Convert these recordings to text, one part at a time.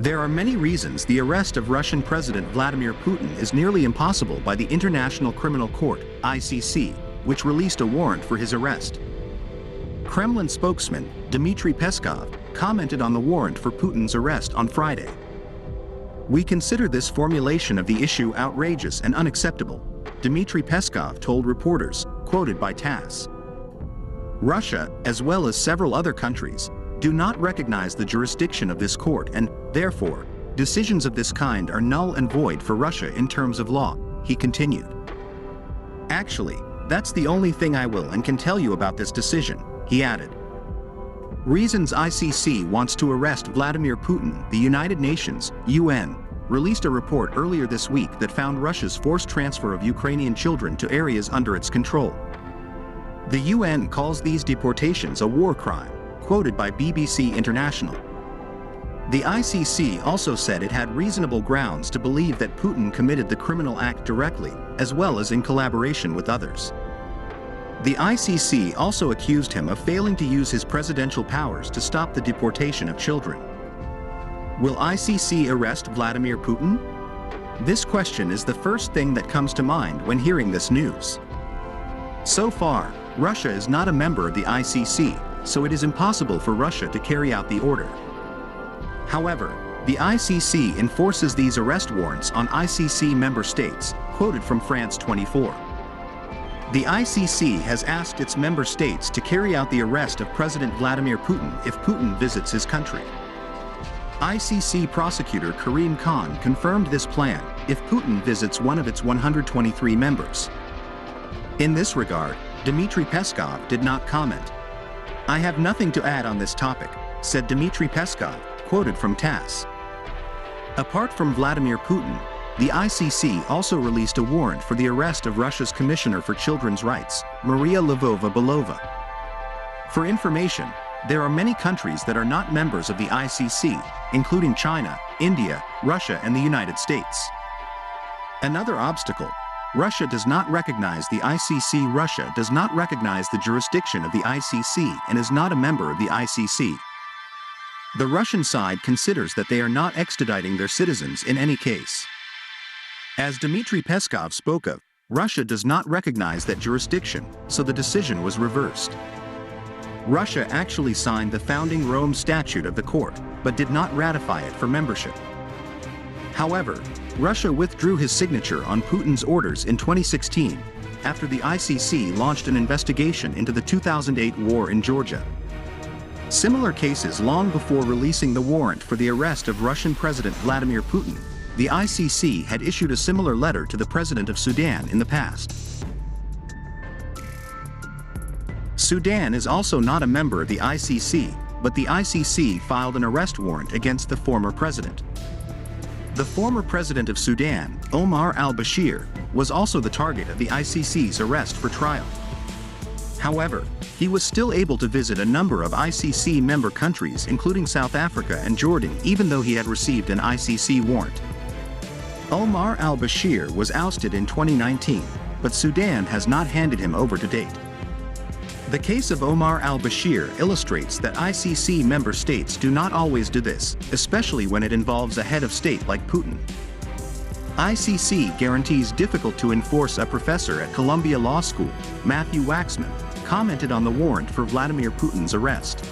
There are many reasons the arrest of Russian President Vladimir Putin is nearly impossible by the International Criminal Court, ICC, which released a warrant for his arrest. Kremlin spokesman, Dmitry Peskov, commented on the warrant for Putin's arrest on Friday. "We consider this formulation of the issue outrageous and unacceptable," Dmitry Peskov told reporters, quoted by TASS. Russia, as well as several other countries, do not recognize the jurisdiction of this court and, therefore, decisions of this kind are null and void for Russia in terms of law, he continued. "Actually, that's the only thing I will and can tell you about this decision," he added. Reasons ICC wants to arrest Vladimir Putin. The United Nations, UN, released a report earlier this week that found Russia's forced transfer of Ukrainian children to areas under its control. The UN calls these deportations a war crime, quoted by BBC International. The ICC also said it had reasonable grounds to believe that Putin committed the criminal act directly, as well as in collaboration with others. The ICC also accused him of failing to use his presidential powers to stop the deportation of children. Will ICC arrest Vladimir Putin? This question is the first thing that comes to mind when hearing this news. So far, Russia is not a member of the ICC, so it is impossible for Russia to carry out the order. However, the ICC enforces these arrest warrants on ICC member states, quoted from France 24. The ICC has asked its member states to carry out the arrest of President Vladimir Putin if Putin visits his country. ICC prosecutor Karim Khan confirmed this plan if Putin visits one of its 123 members. In this regard, Dmitry Peskov did not comment. "I have nothing to add on this topic," said Dmitry Peskov, quoted from TASS. Apart from Vladimir Putin, the ICC also released a warrant for the arrest of Russia's Commissioner for Children's Rights, Maria Lvova-Belova. For information, there are many countries that are not members of the ICC, including China, India, Russia, and the United States. Another obstacle: Russia does not recognize the ICC. Russia does not recognize the jurisdiction of the ICC and is not a member of the ICC. The Russian side considers that they are not extraditing their citizens in any case. As Dmitry Peskov spoke of, Russia does not recognize that jurisdiction, so the decision was reversed. Russia actually signed the founding Rome Statute of the court, but did not ratify it for membership. However, Russia withdrew his signature on Putin's orders in 2016, after the ICC launched an investigation into the 2008 war in Georgia. Similar cases long before releasing the warrant for the arrest of Russian President Vladimir Putin, the ICC had issued a similar letter to the president of Sudan in the past. Sudan is also not a member of the ICC, but the ICC filed an arrest warrant against the former president. The former president of Sudan, Omar al-Bashir, was also the target of the ICC's arrest for trial. However, he was still able to visit a number of ICC member countries including South Africa and Jordan even though he had received an ICC warrant. Omar al-Bashir was ousted in 2019, but Sudan has not handed him over to date. The case of Omar al-Bashir illustrates that ICC member states do not always do this, especially when it involves a head of state like Putin. ICC guarantees difficult to enforce. A professor at Columbia Law School, Matthew Waxman, commented on the warrant for Vladimir Putin's arrest.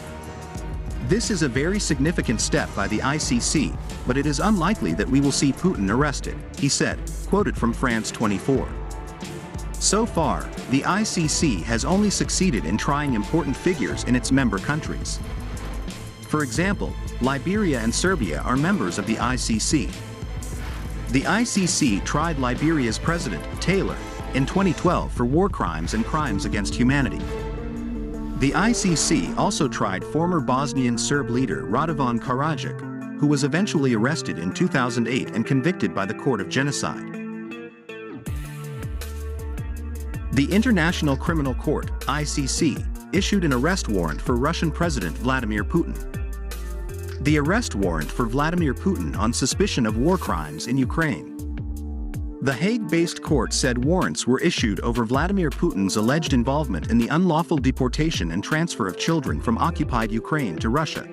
"This is a very significant step by the ICC, but it is unlikely that we will see Putin arrested," he said, quoted from France 24. So far, the ICC has only succeeded in trying important figures in its member countries. For example, Liberia and Serbia are members of the ICC. The ICC tried Liberia's president, Taylor, in 2012 for war crimes and crimes against humanity. The ICC also tried former Bosnian Serb leader Radovan Karadzic, who was eventually arrested in 2008 and convicted by the Court of Genocide. The International Criminal Court, ICC, issued an arrest warrant for Russian President Vladimir Putin. The arrest warrant for Vladimir Putin on suspicion of war crimes in Ukraine. The Hague-based court said warrants were issued over Vladimir Putin's alleged involvement in the unlawful deportation and transfer of children from occupied Ukraine to Russia.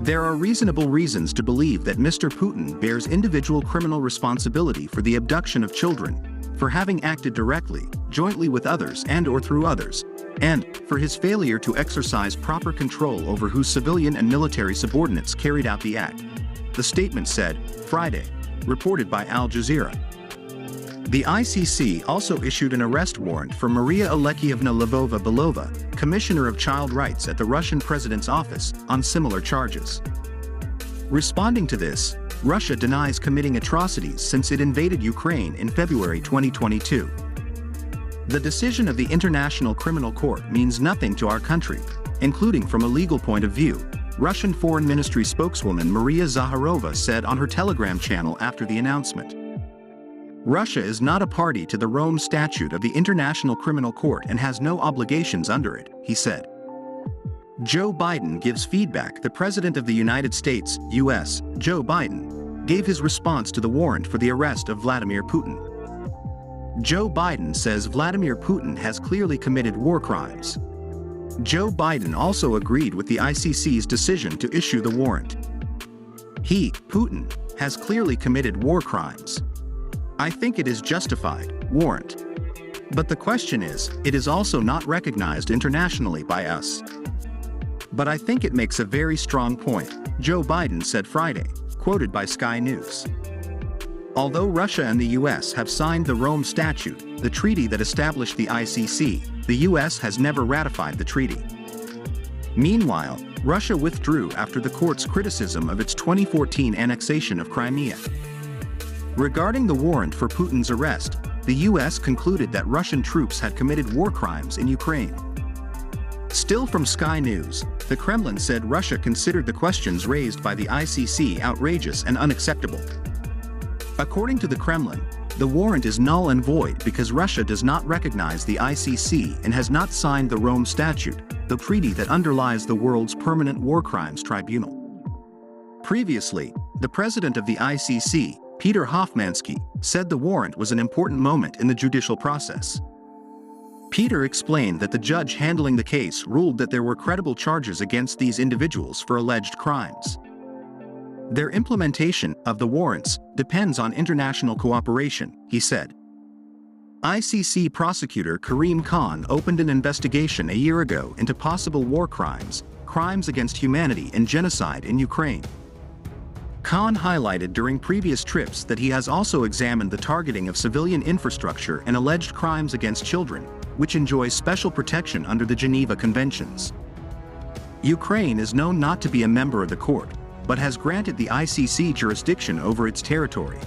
There are reasonable reasons to believe that Mr. Putin bears individual criminal responsibility for the abduction of children, for having acted directly, jointly with others and/or through others, and for his failure to exercise proper control over whose civilian and military subordinates carried out the act, the statement said, Friday, reported by Al Jazeera. The ICC also issued an arrest warrant for Maria Alexievna Lvova-Belova, Commissioner of Child Rights at the Russian President's office, on similar charges. Responding to this, Russia denies committing atrocities since it invaded Ukraine in February 2022. The decision of the International Criminal Court means nothing to our country, including from a legal point of view, Russian Foreign Ministry spokeswoman Maria Zakharova said on her Telegram channel after the announcement. Russia is not a party to the Rome Statute of the International Criminal Court and has no obligations under it, he said. Joe Biden gives feedback. The President of the United States, U.S., Joe Biden, gave his response to the warrant for the arrest of Vladimir Putin. Joe Biden says Vladimir Putin has clearly committed war crimes. Joe Biden also agreed with the ICC's decision to issue the warrant. He, Putin, has clearly committed war crimes. I think it is justified, warrant. But the question is, it is also not recognized internationally by us. But I think it makes a very strong point, Joe Biden said Friday, quoted by Sky News. Although Russia and the U.S. have signed the Rome Statute, the treaty that established the ICC, the U.S. has never ratified the treaty. Meanwhile, Russia withdrew after the court's criticism of its 2014 annexation of Crimea. Regarding the warrant for Putin's arrest, the U.S. concluded that Russian troops had committed war crimes in Ukraine. Still from Sky News, the Kremlin said Russia considered the questions raised by the ICC outrageous and unacceptable. According to the Kremlin, the warrant is null and void because Russia does not recognize the ICC and has not signed the Rome Statute, the treaty that underlies the world's permanent war crimes tribunal. Previously, the president of the ICC, Peter Hofmannsky, said the warrant was an important moment in the judicial process. Peter explained that the judge handling the case ruled that there were credible charges against these individuals for alleged crimes. Their implementation of the warrants depends on international cooperation, he said. ICC prosecutor Karim Khan opened an investigation a year ago into possible war crimes, crimes against humanity and genocide in Ukraine. Khan highlighted during previous trips that he has also examined the targeting of civilian infrastructure and alleged crimes against children, which enjoys special protection under the Geneva Conventions. Ukraine is known not to be a member of the court, but has granted the ICC jurisdiction over its territory.